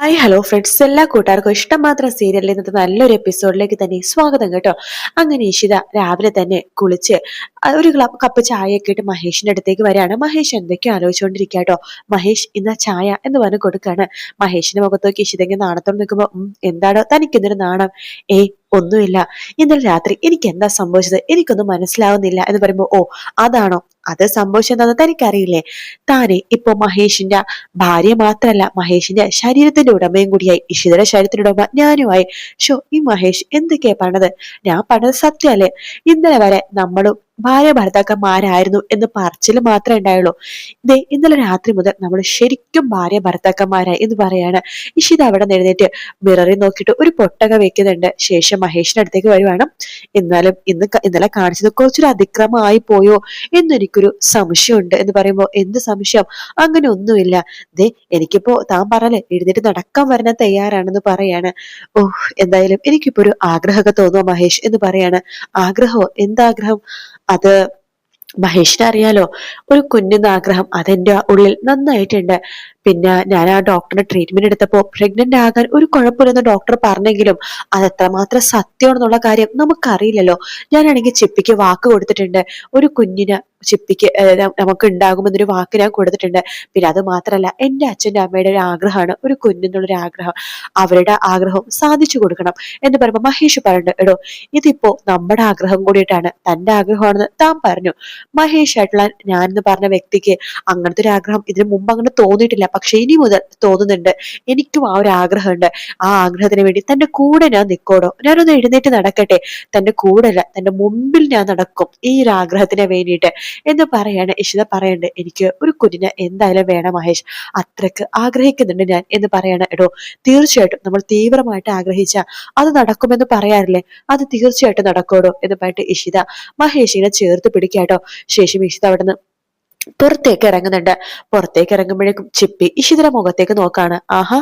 Hi hello friends, എല്ലാ കൂട്ടുകാർക്കും ഇഷ്ടം മാത്രം സീരിയലിൽ ഇന്നത്തെ നല്ലൊരു എപ്പിസോഡിലേക്ക് തന്നെ സ്വാഗതം കേട്ടോ. അങ്ങനെ ഇഷിത രാവിലെ തന്നെ കുളിച്ച് ഒരു കപ്പ് ചായയൊക്കെ ഇട്ട് മഹേഷിന്റെ അടുത്തേക്ക് വരികയാണ്. മഹേഷ് എന്തൊക്കെയോ ആലോചിച്ചുകൊണ്ടിരിക്കുക കേട്ടോ. മഹേഷ് ഇന്ന ചായ എന്ന് പറഞ്ഞ് കൊടുക്കാണ്. മഹേഷിന്റെ മുഖത്തേക്ക് ഇഷിതയ്ക്ക് നാണത്തോടെ നിൽക്കുമ്പോ എന്താണോ തനിക്കെന്തൊരു നാണം? ഏയ് ഒന്നുമില്ല, ഇന്നലെ രാത്രി എനിക്ക് എന്താ സംഭവിച്ചത് എനിക്കൊന്നും മനസ്സിലാവുന്നില്ല എന്ന് പറയുമ്പോ അതാണോ? അത് സംഭവിച്ചെന്താന്ന് തനിക്കറിയില്ലേ? താനെ ഇപ്പൊ മഹേഷിന്റെ ഭാര്യ മാത്രല്ല, മഹേഷിന്റെ ശരീരത്തിന്റെ ഉടമയും കൂടിയായി. ഇഷിതയുടെ ശരീരത്തിന്റെ ഉടമ ഞാനുമായി. ഈ മഹേഷ് എന്തൊക്കെയാ പറഞ്ഞത്? ഞാൻ പറഞ്ഞത് സത്യമല്ലേ? ഇന്നലെ വരെ നമ്മളും ഭാര്യ ഭർത്താക്കന്മാരായിരുന്നു എന്ന് പറച്ചില് മാത്രമേ ഉണ്ടായുള്ളൂ. ഇന്നലെ രാത്രി മുതൽ നമ്മൾ ശരിക്കും ഭാര്യ ഭർത്താക്കന്മാരായി എന്ന് പറയാണ്. ഇഷിത അവിടെ നിന്ന് എഴുന്നേറ്റ് മിററിൽ നോക്കിയിട്ട് ഒരു പൊട്ടക വെക്കുന്നുണ്ട്. ശേഷം മഹേഷിന്റെ അടുത്തേക്ക് വരുവാണ്. എന്നാലും ഇന്നലെ കാണിച്ചത് കുറച്ചൊരു അതിക്രമമായി പോയോ എന്നെനിക്കൊരു സംശയമുണ്ട് എന്ന് പറയുമ്പോ, എന്ത് സംശയം? അങ്ങനെ ഒന്നുമില്ല. എനിക്കിപ്പോ താൻ പറഞ്ഞല്ലേ എഴുന്നേറ്റ് നടക്കാൻ വരാൻ തയ്യാറാണെന്ന് പറയാണ്. എന്തായാലും എനിക്കിപ്പോ ഒരു ആഗ്രഹമൊക്കെ തോന്നുക മഹേഷ് എന്ന് പറയാണ്. ആഗ്രഹമോ? എന്താഗ്രഹം? അത് മഹേഷിനെ അറിയാലോ, ഒരു കുഞ്ഞെന്ന ആഗ്രഹം അതെന്റെ ഉള്ളിൽ നന്നായിട്ടുണ്ട്. പിന്നെ ഞാൻ ആ ഡോക്ടറുടെ ട്രീറ്റ്മെന്റ് എടുത്തപ്പോ പ്രഗ്നന്റ് ആകാൻ ഒരു കുഴപ്പമില്ലെന്ന് ഡോക്ടർ പറഞ്ഞെങ്കിലും അത് എത്രമാത്രം സത്യമാണെന്നുള്ള കാര്യം നമുക്കറിയില്ലല്ലോ. ഞാനാണെങ്കിൽ ചിപ്പിക്ക് വാക്ക് കൊടുത്തിട്ടുണ്ട്, ഒരു കുഞ്ഞിന് ചിപ്പിക്ക് നമുക്ക് ഉണ്ടാകുമെന്നൊരു വാക്ക് ഞാൻ കൊടുത്തിട്ടുണ്ട്. പിന്നെ അത് മാത്രല്ല, എന്റെ അച്ഛന്റെ അമ്മയുടെ ഒരു ആഗ്രഹമാണ് ഒരു കുഞ്ഞെന്നുള്ളൊരു ആഗ്രഹം. അവരുടെ ആഗ്രഹം സാധിച്ചു കൊടുക്കണം എന്ന് പറയുമ്പോ മഹേഷ് പറഞ്ഞു, എടോ ഇതിപ്പോ നമ്മുടെ ആഗ്രഹം കൂടിയിട്ടാണ്, തന്റെ ആഗ്രഹമാണെന്ന് താൻ പറഞ്ഞു. മഹേഷ് ആയിട്ടുള്ള ഞാൻ എന്ന് പറഞ്ഞ വ്യക്തിക്ക് അങ്ങനത്തെ ഒരു ആഗ്രഹം ഇതിനു മുമ്പ് അങ്ങനെ തോന്നിയിട്ടില്ല. പക്ഷെ ഇനി മുതൽ തോന്നുന്നുണ്ട്. എനിക്കും ആ ഒരു ആഗ്രഹമുണ്ട്. ആ ആഗ്രഹത്തിന് വേണ്ടി തന്റെ കൂടെ ഞാൻ നിൽക്കോടോ. ഞാനൊന്ന് എഴുന്നേറ്റ് നടക്കട്ടെ, തന്റെ കൂടെ അല്ല തന്റെ മുമ്പിൽ ഞാൻ നടക്കും ഈ ഒരു ആഗ്രഹത്തിന് വേണ്ടിയിട്ട് എന്ന് പറയാണ്. ഇഷിത പറയണ്ട്, എനിക്ക് ഒരു കുഞ്ഞിനെ എന്തായാലും വേണം മഹേഷ്, അത്രക്ക് ആഗ്രഹിക്കുന്നുണ്ട് ഞാൻ എന്ന് പറയണം. എടോ തീർച്ചയായിട്ടും നമ്മൾ തീവ്രമായിട്ട് ആഗ്രഹിച്ച അത് നടക്കുമെന്ന് പറയാറില്ലേ, അത് തീർച്ചയായിട്ടും നടക്കോടോ എന്ന് പറഞ്ഞിട്ട് ഇഷിത മഹേഷിനെ ചേർത്ത് പിടിക്കാട്ടോ. ശേഷം ഇഷിത അവിടുന്ന് പുറത്തേക്ക് ഇറങ്ങുന്നുണ്ട്. പുറത്തേക്ക് ഇറങ്ങുമ്പോഴേക്കും ചിപ്പി ഇഷിതയുടെ മുഖത്തേക്ക് നോക്കാണ്. ആഹാ,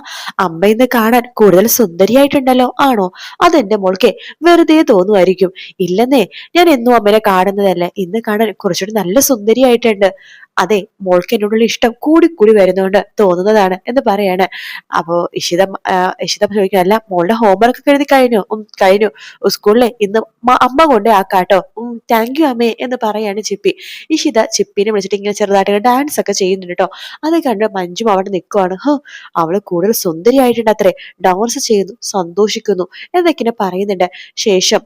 അമ്മ ഇന്ന് കാണാൻ കൂടുതൽ സുന്ദരിയായിട്ടുണ്ടല്ലോ. ആണോ? അതെന്റെ മോൾക്ക് വെറുതെ തോന്നുമായിരിക്കും. ഇല്ലെന്നേ, ഞാൻ എന്നും അമ്മനെ കാണുന്നതല്ലേ, ഇന്ന് കാണാൻ കുറച്ചുകൂടി നല്ല സുന്ദരിയായിട്ടുണ്ട്. അതെ, മോൾക്ക് എന്നോടുള്ള ഇഷ്ടം കൂടി കൂടി വരുന്നോണ്ട് തോന്നുന്നതാണ് എന്ന് പറയാണ്. അപ്പോ ഇഷിത ചോദിക്കും, അല്ല മോളുടെ ഹോംവർക്ക് ഒക്കെ എഴുതി കഴിഞ്ഞു? കഴിഞ്ഞു. സ്കൂളിലെ ഇന്ന് അമ്മ കൊണ്ടേ ആക്കാട്ടോ. താങ്ക് യു അമ്മേ എന്ന് പറയാണ് ചിപ്പി. ഇഷിത ചിപ്പിനെ വിളിച്ചിട്ട് ഇങ്ങനെ ചെറുതായിട്ട് ഡാൻസ് ഒക്കെ ചെയ്യുന്നുണ്ട് കേട്ടോ. അത് കണ്ട് മഞ്ജു അവിടെ നിൽക്കുവാണ്. അവള് കൂടുതൽ സുന്ദരിയായിട്ടുണ്ട് അത്രേ, ഡാൻസ് ചെയ്യുന്നു, സന്തോഷിക്കുന്നു എന്നൊക്കെ പറയുന്നുണ്ട്. ശേഷം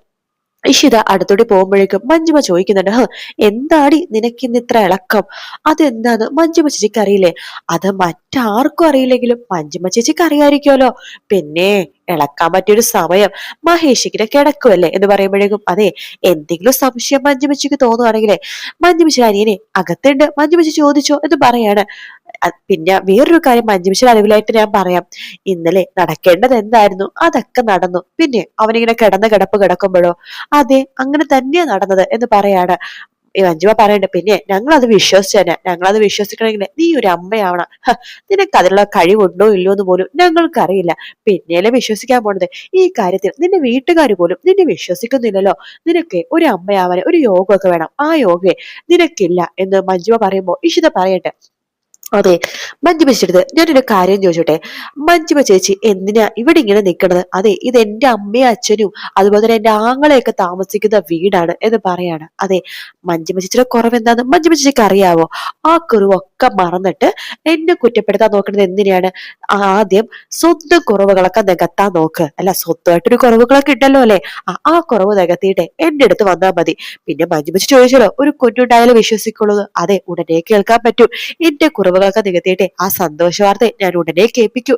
ഇഷിത അടുത്തോട്ട് പോകുമ്പോഴേക്കും മഞ്ജുമ ചോദിക്കുന്നുണ്ട്, എന്താടി നിനക്കിന്ന് ഇത്ര ഇളക്കം? അതെന്താന്ന് മഞ്ജുമ ചേച്ചിക്ക് അറിയില്ലേ? അത് മറ്റാർക്കും അറിയില്ലെങ്കിലും മഞ്ജുമ ചേച്ചിക്ക് അറിയായിരിക്കുമല്ലോ. പിന്നെ ഇളക്കാൻ പറ്റിയൊരു സമയം മഹേഷിക്കിനെ കിടക്കുമല്ലേ എന്ന് പറയുമ്പോഴേക്കും, അതെ എന്തെങ്കിലും സംശയം മഞ്ജുമച്ചിക്ക് തോന്നുവാണെങ്കിലേ മഞ്ജുമച്ചി അനിയനെ അകത്തുണ്ട്, മഞ്ജുമച്ചി ചോദിച്ചോ എന്ന് പറയാണ്. പിന്നെ വേറൊരു കാര്യം മഞ്ജുമച്ചിയുടെ അറിവിലായിട്ട് ഞാൻ പറയാം. ഇന്നലെ നടക്കേണ്ടത് എന്തായിരുന്നു അതൊക്കെ നടന്നു. പിന്നെ അവനിങ്ങനെ കിടപ്പ് കിടക്കുമ്പോഴോ, അതെ അങ്ങനെ തന്നെയാ നടന്നത് എന്ന് പറയാണ്. ഈ മഞ്ജുവ പറയണ്ട്, പിന്നെ ഞങ്ങൾ അത് വിശ്വസിച്ചു തന്നെ, ഞങ്ങൾ അത് വിശ്വസിക്കണമെങ്കിൽ നീ ഒരു അമ്മയാവണം. നിനക്ക് അതിനുള്ള കഴിവുണ്ടോ ഇല്ലയോ എന്ന് പോലും ഞങ്ങൾക്കറിയില്ല, പിന്നെയല്ലേ വിശ്വസിക്കാൻ പോണത്. ഈ കാര്യത്തിൽ നിന്റെ വീട്ടുകാർ പോലും നിന്നെ വിശ്വസിക്കുന്നില്ലല്ലോ. നിനക്ക് ഒരു അമ്മയാവാൻ ഒരു യോഗമൊക്കെ വേണം, ആ യോഗയെ നിനക്കില്ല എന്ന് മഞ്ജുവ പറയുമ്പോ ഇഷിത പറയട്ടെ, അതെ മഞ്ജുമ ചേച്ചി ഞാനൊരു കാര്യം ചോദിച്ചോട്ടെ, മഞ്ജുമ ചേച്ചി എന്തിനാ ഇവിടെ ഇങ്ങനെ നിൽക്കണത്? അതെ ഇത് എന്റെ അമ്മയും അച്ഛനും അതുപോലെ തന്നെ എന്റെ ആങ്ങളെയൊക്കെ താമസിക്കുന്ന വീടാണ് എന്ന് പറയാണ്. അതെ, മഞ്ജുമ ചേച്ചിയുടെ കുറവ് എന്താന്ന് മഞ്ജുമ ചേച്ചിക്ക് അറിയാവോ? ആ കുറവൊക്കെ മറന്നിട്ട് എന്നെ കുറ്റപ്പെടുത്താൻ നോക്കുന്നത് എന്തിനാണ്? ആദ്യം സ്വന്തം കുറവുകളൊക്കെ നികത്താൻ നോക്ക്. അല്ല, സ്വന്തമായിട്ടൊരു കുറവുകളൊക്കെ ഉണ്ടല്ലോ അല്ലെ, ആ കുറവ് നികത്തിയിട്ട് എന്റെ അടുത്ത് വന്നാൽ മതി. പിന്നെ മഞ്ജുമ ചേച്ചി ചോദിച്ചല്ലോ ഒരു കുഞ്ഞുണ്ടായാലും വിശ്വസിക്കുള്ളൂ. അതെ, ഉടനെ കേൾക്കാൻ പറ്റും. എന്റെ കുറവുകളൊക്കെ നികത്തിയിട്ട് ആ സന്തോഷ വാർത്ത ഞാൻ ഉടനെ കേൾപ്പിക്കൂ.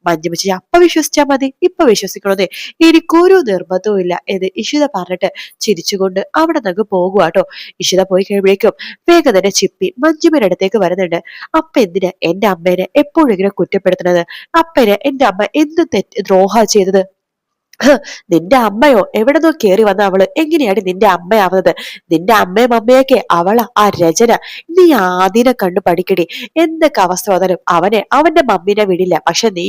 മഞ്ജുമച്ചി അപ്പ വിശ്വസിച്ചാ മതി, ഇപ്പൊ വിശ്വസിക്കണമെന്നേ എനിക്കൊരു നിർബന്ധവും ഇല്ല എന്ന് ഇഷിത പറഞ്ഞിട്ട് ചിരിച്ചുകൊണ്ട് അവിടെ നിന്ന് പോകുവാട്ടോ. ഇഷിത പോയി കഴിയുമ്പോഴേക്കും വേഗം തന്നെ ചിപ്പി മഞ്ജുമയുടെ അടുത്തേക്ക് വരുന്നുണ്ട്. അപ്പ എന്തിനാ എന്റെ അമ്മേനെ എപ്പോഴും ഇങ്ങനെ കുറ്റപ്പെടുത്തുന്നത്? അപ്പനെ എന്റെ അമ്മ എന്ത് ദ്രോഹ ചെയ്തത്? നിന്റെ അമ്മയോ എവിടെന്നോ കേറി വന്ന അവള് എങ്ങനെയാണ് നിന്റെ അമ്മയാവുന്നത്? നിന്റെ അമ്മയും അമ്മയൊക്കെ അവളാ ആ രചന. നീ ആദ്യനെ കണ്ടു പഠിക്കടി. എന്തൊക്കെ അവസ്ഥ വന്നാലും അവന്റെ മമ്മീനെ വിടില്ല. പക്ഷെ നീ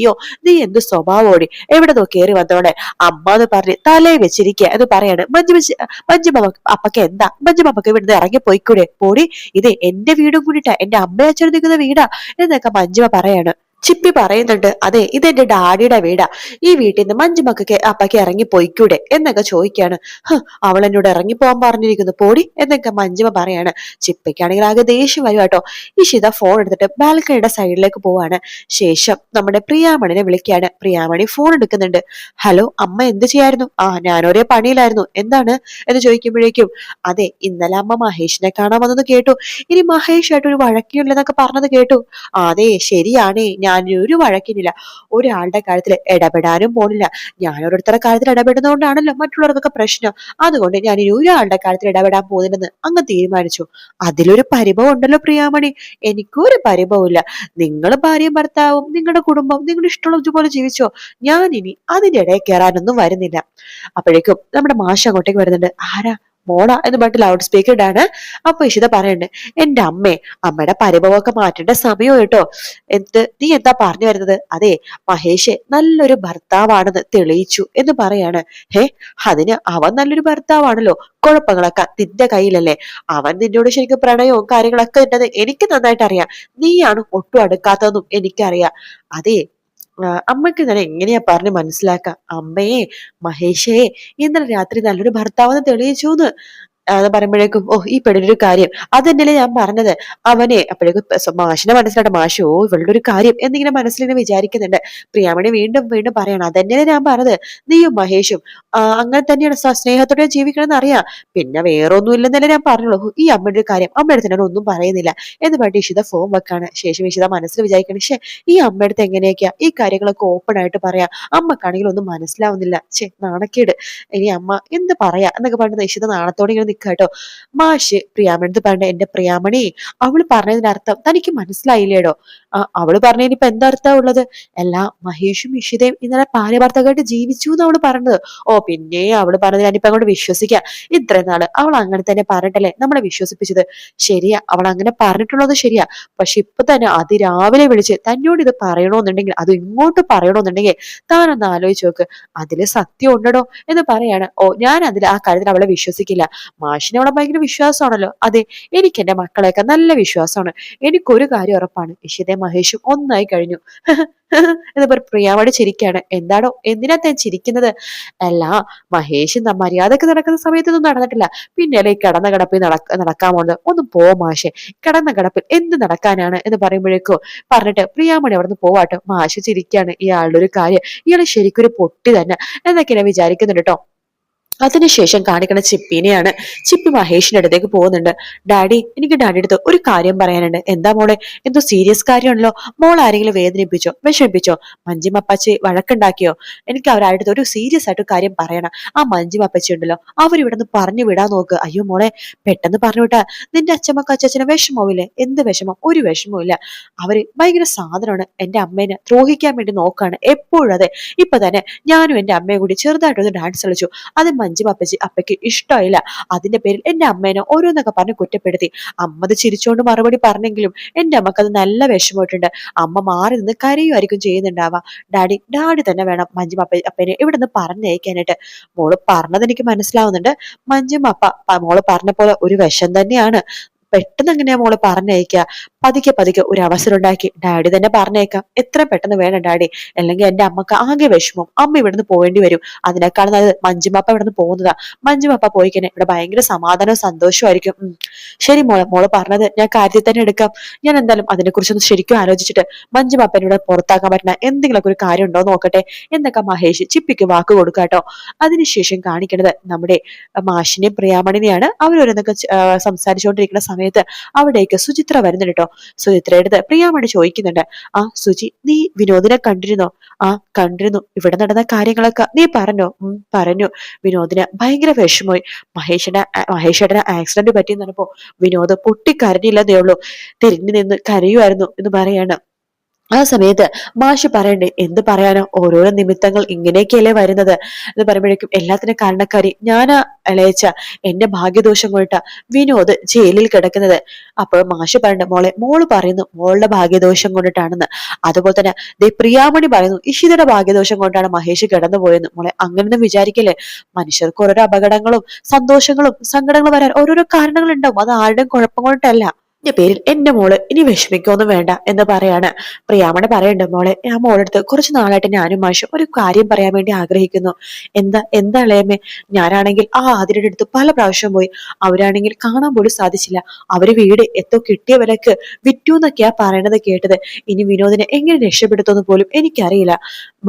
എന്ത് സ്വഭാവോടി എവിടെന്നോ കേറി വന്നോടെ അമ്മ എന്ന് പറഞ്ഞ് തലയിൽ വെച്ചിരിക്കുക എന്ന് പറയാണ്. മഞ്ജുമ അപ്പക്ക് എന്താ? മഞ്ജുമ അപ്പക്ക് ഇവിടുന്ന് ഇറങ്ങി പോയിക്കൂടെ? പോടി, ഇത് എന്റെ വീടും കൂടിട്ടാ, എന്റെ അമ്മ അച്ഛനും നിൽക്കുന്ന വീടാ എന്നൊക്കെ മഞ്ജുമ പറയാണ്. ചിപ്പി പറയുന്നുണ്ട്, അതെ ഇതെന്റെ ഡാഡിയുടെ വീടാ, ഈ വീട്ടിൽ നിന്ന് മഞ്ജുമക്കൊക്കെ അപ്പക്ക് ഇറങ്ങി പോയിക്കൂടെ എന്നൊക്കെ ചോദിക്കാണ്. അവൾ എന്നോട് ഇറങ്ങി പോകാൻ പറഞ്ഞിരിക്കുന്നു, പോടി എന്നൊക്കെ മഞ്ജുമ പറയാണ്. ചിപ്പിക്കാണെങ്കിൽ ആകെ ദേഷ്യം വരും കേട്ടോ. ഇഷിത ഫോൺ എടുത്തിട്ട് ബാൽക്കണിയുടെ സൈഡിലേക്ക് പോവാണ്. ശേഷം നമ്മുടെ പ്രിയാമണിനെ വിളിക്കാണ്. പ്രിയാമണി ഫോൺ എടുക്കുന്നുണ്ട്. ഹലോ അമ്മ, എന്ത് ചെയ്യായിരുന്നു? ഞാനൊരേ പണിയിലായിരുന്നു, എന്താണ് എന്ന് ചോദിക്കുമ്പോഴേക്കും, അതെ ഇന്നലെ അമ്മ മഹേഷിനെ കാണാൻ വന്നത് കേട്ടു, ഇനി മഹേഷായിട്ട് ഒരു വഴക്കില്ലെന്നൊക്കെ പറഞ്ഞത് കേട്ടു. അതെ ശരിയാണേ, ഞാൻ ഒരു വഴക്കിനില്ല, ഒരാളുടെ കാര്യത്തിൽ ഇടപെടാനും പോണില്ല. ഞാൻ ഓരോരുത്തരുടെ കാര്യത്തിൽ ഇടപെടുന്നതുകൊണ്ടാണല്ലോ മറ്റുള്ളവർക്കൊക്കെ പ്രശ്നം. അതുകൊണ്ട് ഞാൻ ഇനി ഒരാളുടെ കാര്യത്തിൽ ഇടപെടാൻ പോകുന്നില്ലെന്ന് അങ്ങ് തീരുമാനിച്ചു. അതിലൊരു പരിഭവം ഉണ്ടല്ലോ പ്രിയാമണി, എനിക്കൊരു പരിഭവമില്ല. നിങ്ങൾ ഭാര്യയും ഭർത്താവും നിങ്ങളുടെ കുടുംബം നിങ്ങളുടെ ഇഷ്ടമുള്ളതുപോലെ ജീവിച്ചോ, ഞാൻ ഇനി അതിന്റെ ഇടയിൽ കയറാനൊന്നും വരുന്നില്ല. അപ്പോഴേക്കും നമ്മുടെ മാഷ് അങ്ങോട്ടേക്ക് വരുന്നുണ്ട്. ആരാ? മോള എന്ന് പറഞ്ഞിട്ട് ലൗഡ് സ്പീക്കർ ഇടാണ്. അപ്പൊ ഇഷിത പറയുന്നുണ്ട്, എന്റെ അമ്മയുടെ പരിഭവമൊക്കെ മാറ്റേണ്ട സമയം കേട്ടോ. നീ എന്താ പറഞ്ഞു വരുന്നത്? അതെ മഹേഷ് നല്ലൊരു ഭർത്താവാണെന്ന് തെളിയിച്ചു എന്ന് പറയാണ്. ഹേ, അതിന് അവൻ നല്ലൊരു ഭർത്താവാണല്ലോ, കുഴപ്പങ്ങളൊക്കെ നിന്റെ കയ്യിലല്ലേ. അവൻ നിന്നോട് ശരിക്കും പ്രണയവും കാര്യങ്ങളൊക്കെ ഉണ്ടെന്ന് എനിക്ക് നന്നായിട്ട് അറിയാം. നീയാണ് ഒട്ടും അടുക്കാത്തതെന്നും എനിക്കറിയാം. അതെ, അമ്മയ്ക്ക് ഞാൻ എങ്ങനെയാ പറഞ്ഞ് മനസ്സിലാക്കാം? അമ്മയെ മഹേഷേ ഇന്നലെ രാത്രി നല്ലൊരു ഭർത്താവെന്ന് തെളിയിച്ചൂന്ന് അത് പറയുമ്പോഴേക്കും, ഓ ഈ പെണ്ണിനൊരു കാര്യം, അതന്നെയല്ലേ ഞാൻ പറഞ്ഞത്. അവനെ അപ്പോഴേക്കും മാഷിനെ മനസ്സിലാട്ടെ. മാഷോ ഇവളുടെ ഒരു കാര്യം എന്നിങ്ങനെ മനസ്സിലിങ്ങനെ വിചാരിക്കുന്നുണ്ട്. പ്രിയാമണി വീണ്ടും വീണ്ടും പറയണം, അതന്നെയല്ലേ ഞാൻ പറഞ്ഞത്, നീയും മഹേഷും അങ്ങനെ തന്നെയാണ് സ്നേഹത്തോടെ ജീവിക്കണമെന്ന് അറിയാം. പിന്നെ വേറൊന്നും ഇല്ലെന്നല്ലേ ഞാൻ പറഞ്ഞോളൂ. ഈ അമ്മയുടെ ഒരു കാര്യം അമ്മയുടെ തന്നെ ഒന്നും പറയുന്നില്ല എന്ന് പറഞ്ഞിട്ട് ഇഷിത ഫോം വെക്കാണ്. ശേഷം ഇഷിത മനസ്സിൽ വിചാരിക്കണം, പക്ഷെ ഈ അമ്മയുടെ എങ്ങനെയൊക്കെയാ ഈ കാര്യങ്ങളൊക്കെ ഓപ്പൺ ആയിട്ട് പറയാം, അമ്മക്കാണെങ്കിൽ ഒന്നും മനസ്സിലാവുന്നില്ല. നാണക്കേട്, ഇനി അമ്മ എന്ത് പറയാ എന്നൊക്കെ പറഞ്ഞിട്ട് ഇഷിത നാണത്തോടെ ഇങ്ങനെ നിൽക്കാട്ടോ. മാഷ് പ്രിയാമണി പറഞ്ഞ, എന്റെ പ്രിയാമണി അവള് പറഞ്ഞതിന്റെ അർത്ഥം തനിക്ക് മനസ്സിലായില്ലേടോ? അവള് പറഞ്ഞതിന് ഇപ്പൊ എന്താ അർത്ഥം ഉള്ളത്? എല്ലാ മഹേഷും ഇഷിതയും ഇന്നലെ ഭാര്യ ജീവിച്ചു എന്ന് അവള് പറഞ്ഞത്. ഓ പിന്നെ അവള് പറഞ്ഞത് ഞാനിപ്പോ അങ്ങോട്ട് വിശ്വസിക്കാം. ഇത്രയും നാള് അവൾ അങ്ങനെ തന്നെ പറഞ്ഞിട്ടല്ലേ നമ്മളെ വിശ്വസിപ്പിച്ചത്. ശരിയാ, അവൾ അങ്ങനെ പറഞ്ഞിട്ടുള്ളത് ശരിയാ. പക്ഷെ ഇപ്പൊ തന്നെ അതിരാവിലെ വിളിച്ച് തന്നോട് ഇത് പറയണോന്നുണ്ടെങ്കിൽ, അത് ഇങ്ങോട്ട് പറയണോന്നുണ്ടെങ്കിൽ താനൊന്ന് ആലോചിച്ച് നോക്ക്, അതില് സത്യം ഉണ്ടോ എന്ന് പറയാണ്. ഓ ഞാൻ ആ കാര്യത്തിൽ അവളെ വിശ്വസിക്കില്ല. മാഷിനെ അവളെ ഭയങ്കര വിശ്വാസമാണല്ലോ. അതെ, എനിക്ക് എന്റെ മക്കളെയൊക്കെ നല്ല വിശ്വാസമാണ്. എനിക്കൊരു കാര്യം ഉറപ്പാണ്, ഇഷിതയും മഹേഷും ഒന്നായി കഴിഞ്ഞു. എന്നിപ്പോ പ്രിയാമണി ചിരിക്കാണ്. എന്താണോ, എന്തിനാ താൻ ചിരിക്കുന്നത്? അല്ല, മഹേഷ് മര്യാദക്ക് നടക്കുന്ന സമയത്തൊന്നും നടന്നിട്ടില്ല, പിന്നെയല്ലേ ഈ കിടന്ന കിടപ്പിൽ നടക്കാൻ പോകുന്നത്. ഒന്ന് പോ മാഷെ, കിടന്ന കിടപ്പിൽ എന്ത് നടക്കാനാണ് എന്ന് പറയുമ്പോഴേക്കോ പറഞ്ഞിട്ട് പ്രിയാമണി അവിടെ നിന്ന് പോവാട്ടോ. മാഷ് ചിരിക്കാണ്. ഇയാളുടെ ഒരു കാര്യം, ഇയാള് ശരിക്കൊരു പൊട്ടി തന്നെ എന്നൊക്കെ ഞാൻ വിചാരിക്കുന്നുണ്ട് കേട്ടോ. അതിനുശേഷം കാണിക്കുന്ന ചിപ്പിനെയാണ്. ചിപ്പി മഹേഷിന്റെ അടുത്തേക്ക് പോകുന്നുണ്ട്. ഡാഡി, എനിക്ക് ഡാഡിയുടെ അടുത്ത് ഒരു കാര്യം പറയാനുണ്ട്. എന്താ മോളെ? എന്തോ സീരിയസ് കാര്യമാണല്ലോ. മോൾ ആരെങ്കിലും വേദനിപ്പിച്ചോ, വിഷമിപ്പിച്ചോ? മഞ്ജിമപ്പച്ചി വഴക്കുണ്ടാക്കിയോ? എനിക്ക് അവരുടെ അടുത്ത് ഒരു സീരിയസ് ആയിട്ട് കാര്യം പറയണം. ആ മഞ്ജിമപ്പച്ചി ഉണ്ടല്ലോ, അവരിവിടെ നിന്ന് പറഞ്ഞു വിടാൻ നോക്ക്. അയ്യോ മോളെ, പെട്ടെന്ന് പറഞ്ഞു വിട്ടാ നിന്റെ അച്ഛമ്മക്ക് അച്ഛന് വിഷമമില്ലേ? എന്ത് വിഷമം? ഒരു വിഷമവും ഇല്ല. അവര് ഭയങ്കര സാധനമാണ്. എന്റെ അമ്മേനെ ദ്രോഹിക്കാൻ വേണ്ടി നോക്കാണ് എപ്പോഴും. അതെ, ഇപ്പൊ തന്നെ ഞാനും എന്റെ അമ്മയും കൂടി ചെറുതായിട്ടൊന്ന് ഡാൻസ് കളിച്ചു. അത് മഞ്ജു അപ്പയ്ക്ക് ഇഷ്ടമായില്ല. അതിന്റെ പേരിൽ എന്റെ അമ്മേനെ ഓരോന്നൊക്കെ പറഞ്ഞ് കുറ്റപ്പെടുത്തി. അമ്മ അത് ചിരിച്ചുകൊണ്ട് മറുപടി പറഞ്ഞെങ്കിലും എന്റെ അമ്മക്ക് അത് നല്ല വിഷമമായിട്ടുണ്ട്. അമ്മ മാറി നിന്ന് കരയുമായിരിക്കും ചെയ്യുന്നുണ്ടാവാ. ഡാഡി തന്നെ വേണം മഞ്ജു അപ്പനെ ഇവിടെ നിന്ന് പറഞ്ഞയക്കാനായിട്ട്. മോള് പറഞ്ഞത് എനിക്ക് മനസ്സിലാവുന്നുണ്ട്. മഞ്ജു മോള് പറഞ്ഞ പോലെ ഒരു വിഷം തന്നെയാണ്. പെട്ടെന്ന് എങ്ങനെയാ മോള് പറഞ്ഞയക്കുക? പതുക്കെ പതുക്കെ ഒരു അവസരം ഉണ്ടാക്കി ഡാഡി തന്നെ പറഞ്ഞേക്കാം. എത്ര പെട്ടെന്ന് വേണം ഡാഡി, അല്ലെങ്കിൽ എന്റെ അമ്മക്ക് ആകെ വിഷമം. അമ്മ ഇവിടുന്ന് പോകേണ്ടി വരും. അതിനേക്കാൾ നല്ലത് മഞ്ജുമാപ്പ ഇവിടുന്ന് പോകുന്നതാ. മഞ്ജുമാപ്പ പോയി കഴിഞ്ഞാൽ ഇവിടെ ഭയങ്കര സമാധാനവും സന്തോഷമായിരിക്കും. ശരി മോള് പറഞ്ഞത് ഞാൻ കാര്യത്തിൽ തന്നെ എടുക്കാം. ഞാൻ എന്തായാലും അതിനെക്കുറിച്ചൊന്ന് ശരിക്കും ആലോചിച്ചിട്ട് മഞ്ജുമാപ്പനെ ഇവിടെ പുറത്താക്കാൻ പറ്റുന്ന എന്തെങ്കിലുമൊക്കെ ഒരു കാര്യം ഉണ്ടോ നോക്കട്ടെ എന്നൊക്കെ മഹേഷ് ചിപ്പിക്ക് വാക്ക് കൊടുക്കാട്ടോ. അതിനുശേഷം കാണിക്കുന്നത് നമ്മുടെ മാഷിനെയും പ്രിയാമണിനെയാണ്. അവരോരോന്നൊക്കെ സംസാരിച്ചുകൊണ്ടിരിക്കുന്ന സമയത്ത് അവിടേക്ക് സുചിത്ര വരുന്നുണ്ട് കേട്ടോ. സുചിത്രയുടെ അടുത്ത് പ്രിയാമണി ചോദിക്കുന്നുണ്ട്, സുചി, നീ വിനോദിനെ കണ്ടിരുന്നോ? കണ്ടിരുന്നു. ഇവിടെ നടന്ന കാര്യങ്ങളൊക്കെ നീ പറഞ്ഞോ? പറഞ്ഞു. വിനോദിന് ഭയങ്കര വിഷമമായി. മഹേഷേട്ടന് ആക്സിഡന്റ് പറ്റിയെന്ന് പറഞ്ഞപ്പോ വിനോദ് പൊട്ടിക്കരഞ്ഞില്ലെന്നേ ഉള്ളൂ, തിരിഞ്ഞു നിന്ന് കരയുമായിരുന്നു എന്ന് പറയാണ്. ആ സമയത്ത് മാഷി പറയണ്ടേ, എന്ത് പറയാനോ, ഓരോരോ നിമിത്തങ്ങൾ ഇങ്ങനെയൊക്കെയല്ലേ വരുന്നത് എന്ന് പറയുമ്പോഴേക്കും എല്ലാത്തിനും കാരണക്കാരി ഞാനാ ഇളയച്ച, എന്റെ ഭാഗ്യദോഷം കൊണ്ടിട്ടാ വിനോദ് ജയിലിൽ കിടക്കുന്നത്. അപ്പോൾ മാഷി പറയണ്ട, മോള് പറയുന്നു മോളുടെ ഭാഗ്യദോഷം കൊണ്ടിട്ടാണെന്ന്. അതുപോലെ തന്നെ പ്രിയാമണി പറയുന്നു ഇഷിതയുടെ ഭാഗ്യദോഷം കൊണ്ടാണ് മഹേഷ് കിടന്നുപോയെന്ന്. അങ്ങനൊന്നും വിചാരിക്കല്ലേ. മനുഷ്യർക്ക് ഓരോരോ അപകടങ്ങളും സന്തോഷങ്ങളും സങ്കടങ്ങളും വരാൻ ഓരോരോ കാരണങ്ങൾ ഉണ്ടാവും. അത് ആരുടെയും കുഴപ്പം കൊണ്ടിട്ടല്ല. പേരിൽ എന്റെ മോള് ഇനി വിഷമിക്കൊന്നും വേണ്ട എന്ന് പറയാണ്. പ്രിയാമണി പറയണ്ട്, മോളെ ഞാൻ മോളെടുത്ത് കുറച്ച് നാളായിട്ട് ഞാനും മാഷും ഒരു കാര്യം പറയാൻ വേണ്ടി ആഗ്രഹിക്കുന്നു. എന്താ ഇളയമ്മേ? ഞാനാണെങ്കിൽ ആ ആതിരയുടെ അടുത്ത് പല പ്രാവശ്യം പോയി. അവരാണെങ്കിൽ കാണാൻ പോലും സാധിച്ചില്ല. അവര് വീട് എത്തോ കിട്ടിയ വിലക്ക് വിറ്റു എന്നൊക്കെയാ പറയണത് കേട്ടത്. ഇനി വിനോദിനെ എങ്ങനെ രക്ഷപ്പെടുത്തുമെന്ന് പോലും എനിക്കറിയില്ല.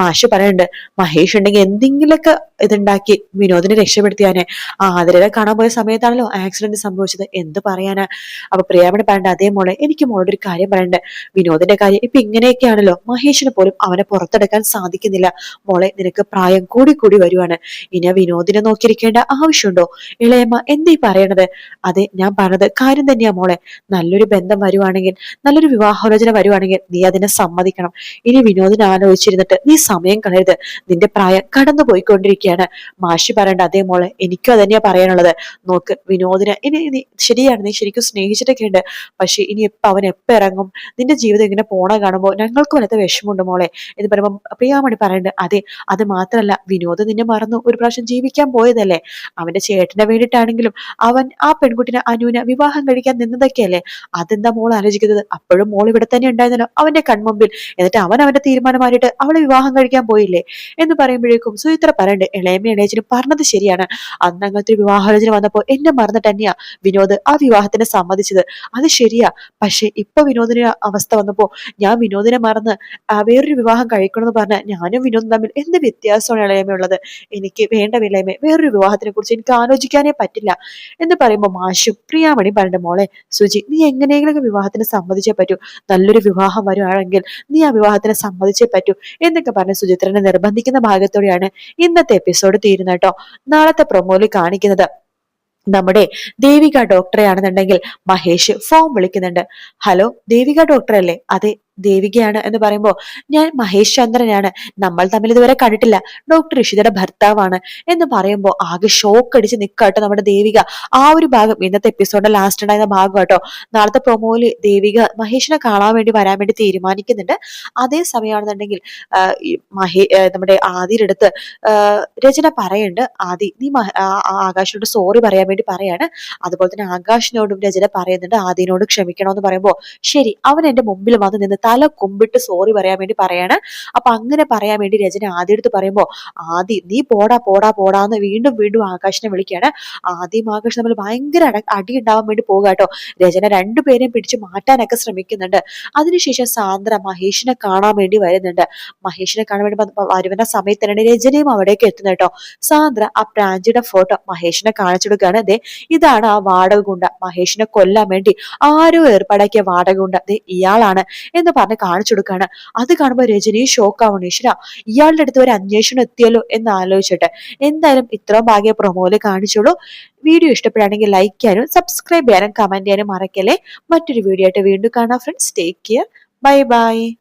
മാഷ് പറയണ്ട്, മഹേഷ് ഉണ്ടെങ്കിൽ എന്തെങ്കിലുമൊക്കെ ഇതുണ്ടാക്കി വിനോദിനെ രക്ഷപ്പെടുത്തിയാനെ. ആ ആതിരയെ കാണാൻ പോയ സമയത്താണല്ലോ ആക്സിഡന്റ് സംഭവിച്ചത്. എന്ത് പറയാനാ? അപ്പൊ പ്രിയാമണി പറയണ്ട, അതേ മോളെ എനിക്ക് മോളോട് ഒരു കാര്യം പറയണ്ടേ. വിനോദിന്റെ കാര്യം ഇപ്പൊ ഇങ്ങനെയൊക്കെയാണല്ലോ, മഹേഷിന് പോലും അവനെ പുറത്തെടുക്കാൻ സാധിക്കുന്നില്ല. മോളെ നിനക്ക് പ്രായം കൂടി കൂടി വരുവാണ്. ഇനി വിനോദിനെ നോക്കിയിരിക്കേണ്ട ആവശ്യമുണ്ടോ? ഇളയമ്മ എന്തീ പറയണത്? അതെ, ഞാൻ പറഞ്ഞത് കാര്യം തന്നെയാ മോളെ. നല്ലൊരു ബന്ധം വരുവാണെങ്കിൽ, നല്ലൊരു വിവാഹാലോചന വരുവാണെങ്കിൽ നീ അതിനെ സമ്മതിക്കണം. ഇനി വിനോദിനെ ആലോചിച്ചിരുന്നിട്ട് നീ സമയം കളയരുത്. നിന്റെ പ്രായം കടന്നു പോയിക്കൊണ്ടിരിക്കുകയാണ്. മാഷി പറയണ്ട, അതേ മോളെ എനിക്കും അതന്നെയാ പറയാനുള്ളത്. നോക്ക്, വിനോദിനെ ഇനി ശരിയാണ്, നീ ശരിക്കും സ്നേഹിച്ചിട്ടൊക്കെ ഉണ്ട്. പക്ഷെ ഇനി അവൻ എപ്പോ ഇറങ്ങും? നിന്റെ ജീവിതം ഇങ്ങനെ പോണ കാണുമ്പോൾ ഞങ്ങൾക്ക് വല്ലാത്ത വിഷമമുണ്ട് മോളെ എന്ന് പറയുമ്പോൾ പ്രിയാമണി പറയണ്ട്, അതെ, അത് മാത്രല്ല, വിനോദ് നിന്നെ മറന്നു ഒരു പ്രാവശ്യം ജീവിക്കാൻ പോയതല്ലേ. അവന്റെ ചേട്ടനെ വേണ്ടിയിട്ടാണെങ്കിലും അവൻ ആ പെൺകുട്ടിനെ അനുവിനെ വിവാഹം കഴിക്കാൻ നിന്നതൊക്കെയല്ലേ. അതെന്താ മോൾ ആലോചിക്കുന്നത്? അപ്പോഴും മോൾ ഇവിടെ തന്നെ ഉണ്ടായിരുന്നല്ലോ അവന്റെ കൺമുമ്പിൽ. എന്നിട്ട് അവൻ അവന്റെ തീരുമാനം മാറിയിട്ട് അവളെ വിവാഹം കഴിക്കാൻ പോയില്ലേ എന്ന് പറയുമ്പോഴേക്കും സുചിത്ര പറയണ്ട്, ഇളയമ്മ ഇളയച്ചനും പറഞ്ഞത് ശരിയാണ്. അന്ന് അങ്ങനത്തെ ഒരു വിവാഹാലോചന വന്നപ്പോ എന്നെ മറന്നിട്ട് തന്നെയാ വിനോദ് ആ വിവാഹത്തിന് സമ്മതിച്ചത്. അത് ശരിയാ. പക്ഷെ ഇപ്പൊ വിനോദിന് അവസ്ഥ വന്നപ്പോ ഞാൻ വിനോദിനെ മറന്ന് വേറൊരു വിവാഹം കഴിക്കണമെന്ന് പറഞ്ഞ ഞാനും വിനോദും തമ്മിൽ എന്ത് വ്യത്യാസമാണ് ഇളയമയുള്ളത്? എനിക്ക് വേണ്ട വിളയമേ, വേറൊരു വിവാഹത്തിനെ കുറിച്ച് എനിക്ക് ആലോചിക്കാനേ പറ്റില്ല എന്ന് പറയുമ്പോൾ മാഷും പ്രിയാമണി പറഞ്ഞ, മോളെ സുജി, നീ എങ്ങനെയെങ്കിലും വിവാഹത്തിന് സമ്മതിച്ചേ പറ്റൂ. നല്ലൊരു വിവാഹം വരുവാണെങ്കിൽ നീ ആ വിവാഹത്തിന് സമ്മതിച്ചേ പറ്റൂ എന്നൊക്കെ പറഞ്ഞ് സുചിത്രനെ നിർബന്ധിക്കുന്ന ഭാഗത്തോടെയാണ് ഇന്നത്തെ എപ്പിസോഡ് തീരുന്നത് കേട്ടോ. നാളത്തെ പ്രൊമോയിൽ കാണിക്കുന്നത് നമ്മുടെ ദേവിക ഡോക്ടറെ ആണെന്നുണ്ടെങ്കിൽ മഹേഷ് ഫോൺ വിളിക്കുന്നുണ്ട്. ഹലോ, ദേവിക ഡോക്ടർ അല്ലേ? അതെ, ദേവികയാണ് എന്ന് പറയുമ്പോ, ഞാൻ മഹേഷ് ചന്ദ്രനാണ്, നമ്മൾ തമ്മിൽ ഇതുവരെ കണ്ടിട്ടില്ല, ഡോക്ടർ ഋഷിതയുടെ ഭർത്താവാണ് എന്ന് പറയുമ്പോ ആകെ ഷോക്ക് അടിച്ച് നിൽക്കാട്ടോ നമ്മുടെ ദേവിക. ആ ഒരു ഭാഗം ഇന്നത്തെ എപ്പിസോഡിന്റെ ലാസ്റ്റ് ഉണ്ടായിരുന്ന ഭാഗം കേട്ടോ. നാളത്തെ പ്രൊമോയില് ദേവിക മഹേഷിനെ കാണാൻ വേണ്ടി വരാൻ വേണ്ടി തീരുമാനിക്കുന്നുണ്ട്. അതേ സമയമാണെന്നുണ്ടെങ്കിൽ നമ്മുടെ ആദിയുടെ അടുത്ത് രചന പറയുന്നുണ്ട്, ആദി നീ ആകാശിനോട് സോറി പറയാൻ വേണ്ടി പറയാണ്. അതുപോലെ തന്നെ ആകാശിനോടും രചന പറയുന്നുണ്ട് ആദിനോട് ക്ഷമിക്കണമെന്ന് പറയുമ്പോ, ശരി, അവൻ എന്റെ മുമ്പിൽ വന്ന് നിന്ന് തല കുമ്പിട്ട് സോറി പറയാൻ വേണ്ടി പറയാണ്. അപ്പൊ അങ്ങനെ പറയാൻ വേണ്ടി രചന ആദ്യ എടുത്ത് പറയുമ്പോ, ആദി നീ പോടാ പോടാ പോടാന്ന് വീണ്ടും വീണ്ടും ആകാശിനെ വിളിക്കാണ്. ആദ്യം ആകാശം തമ്മിൽ ഭയങ്കര അടി ഉണ്ടാവാൻ വേണ്ടി പോകുക കേട്ടോ. രചന രണ്ടുപേരെയും പിടിച്ച് മാറ്റാനൊക്കെ ശ്രമിക്കുന്നുണ്ട്. അതിനുശേഷം സാന്ദ്ര മഹേഷിനെ കാണാൻ വേണ്ടി വരുന്നുണ്ട്. മഹേഷിനെ കാണാൻ വേണ്ടി വരുന്ന സമയത്ത് തന്നെ രചനയും അവിടേക്ക് എത്തുന്നത് കേട്ടോ. സാന്ദ്ര ആ പ്രാഞ്ചിയുടെ ഫോട്ടോ മഹേഷിനെ കാണിച്ചു കൊടുക്കുകയാണ്. ദേ, ഇതാണ് ആ വാടക ഗുണ്ട, മഹേഷിനെ കൊല്ലാൻ വേണ്ടി ആരോ ഏർപ്പാടാക്കിയ വാടക ഗുണ്ട, ദേ ഇയാളാണ് എന്ന് പറഞ്ഞ് കാണിച്ചു കൊടുക്കുകയാണ്. അത് കാണുമ്പോൾ രജനിയും ഷോക്കാവണം. ഈശ്വര, ഇയാളുടെ അടുത്ത് ഒരു അന്വേഷണം എത്തിയല്ലോ എന്ന് ആലോചിച്ചിട്ട്. എന്തായാലും ഇത്രയും ഭാഗ്യ പ്രൊമോയില് കാണിച്ചോളൂ. വീഡിയോ ഇഷ്ടപ്പെടുകയാണെങ്കിൽ ലൈക്ക് ചെയ്യാനും സബ്സ്ക്രൈബ് ചെയ്യാനും കമന്റ് ചെയ്യാനും മറക്കല്ലേ. മറ്റൊരു വീഡിയോ ആയിട്ട് വീണ്ടും കാണാം friends. Take care. Bye bye.